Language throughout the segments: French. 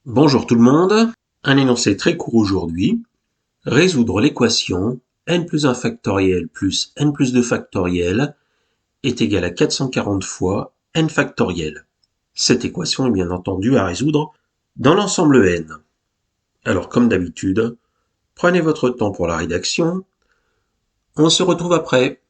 Bonjour tout le monde, un énoncé très court aujourd'hui. Résoudre l'équation n plus 1 factoriel plus n plus 2 factoriel est égal à 440 fois n factoriel. Cette équation est bien entendu à résoudre dans l'ensemble n. Alors comme d'habitude, prenez votre temps pour la rédaction. On se retrouve après.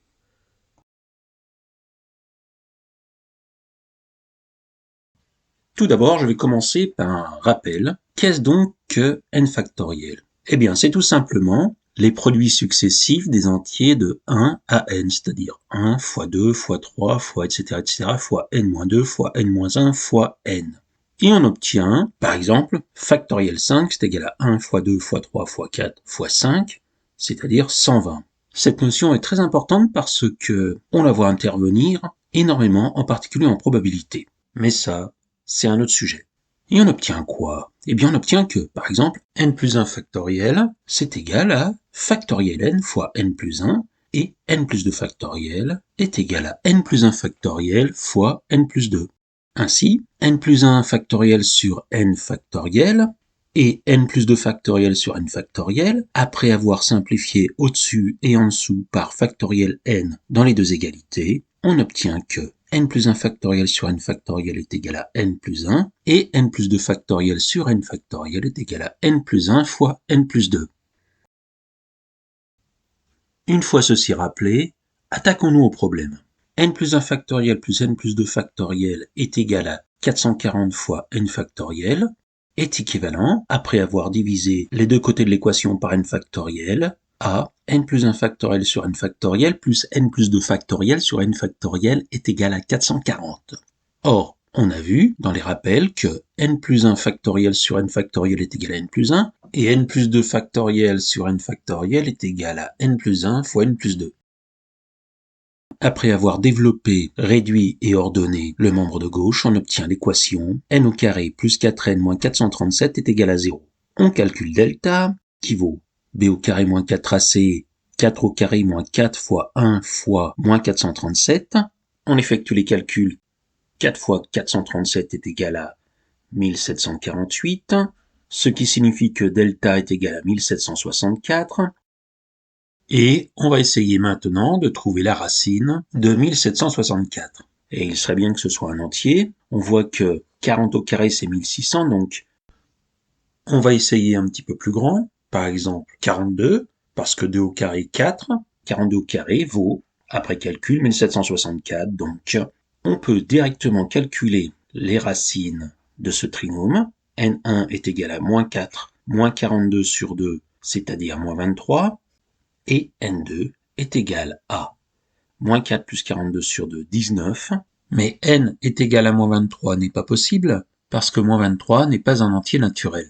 Tout d'abord, je vais commencer par un rappel. Qu'est-ce donc que n factoriel? Eh bien, c'est tout simplement les produits successifs des entiers de 1 à n, c'est-à-dire 1 fois 2 fois 3 fois etc. fois n-2 fois n-1 fois n. Et on obtient, par exemple, factoriel 5, c'est égal à 1 fois 2 fois 3 fois 4 fois 5, c'est-à-dire 120. Cette notion est très importante parce que on la voit intervenir énormément, en particulier en probabilité. Mais ça, c'est un autre sujet. Et on obtient quoi? Eh bien, on obtient que, par exemple, n plus 1 factoriel, c'est égal à factoriel n fois n plus 1, et n plus 2 factoriel est égal à n plus 1 factoriel fois n plus 2. Ainsi, n plus 1 factoriel sur n factoriel et n plus 2 factoriel sur n factoriel, après avoir simplifié au-dessus et en dessous par factoriel n dans les deux égalités, on obtient que n plus 1 factoriel sur n factoriel est égal à n plus 1, et n plus 2 factoriel sur n factoriel est égal à n plus 1 fois n plus 2. Une fois ceci rappelé, attaquons-nous au problème. n plus 1 factoriel plus n plus 2 factoriel est égal à 440 fois n factoriel, est équivalent, après avoir divisé les deux côtés de l'équation par n factoriel, à n plus 1 factoriel sur n factoriel plus n plus 2 factoriel sur n factoriel est égal à 440. Or, on a vu dans les rappels que n plus 1 factoriel sur n factoriel est égal à n plus 1, et n plus 2 factoriel sur n factoriel est égal à n plus 1 fois n plus 2. Après avoir développé, réduit et ordonné le membre de gauche, on obtient l'équation n au carré plus 4n moins 437 est égal à 0. On calcule delta, qui vaut b au carré moins 4ac, 4 au carré moins 4 fois 1 fois moins 437. On effectue les calculs. 4 fois 437 est égal à 1748, ce qui signifie que delta est égal à 1764. Et on va essayer maintenant de trouver la racine de 1764. Et il serait bien que ce soit un entier. On voit que 40 au carré c'est 1600, donc on va essayer un petit peu plus grand. Par exemple 42, parce que 2 au carré 4. 42 au carré vaut, après calcul, 1764. Donc on peut directement calculer les racines de ce trinôme. n1 est égal à moins 4, moins 42 sur 2, c'est-à-dire moins 23. Et n2 est égal à moins 4 plus 42 sur 2, 19. Mais n est égal à moins 23 n'est pas possible, parce que moins 23 n'est pas un entier naturel.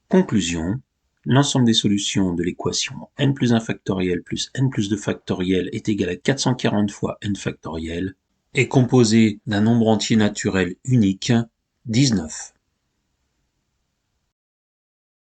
Conclusion, l'ensemble des solutions de l'équation n plus 1 factoriel plus n plus 2 factoriel est égal à 440 fois n factoriel, est composé d'un nombre entier naturel unique, 19.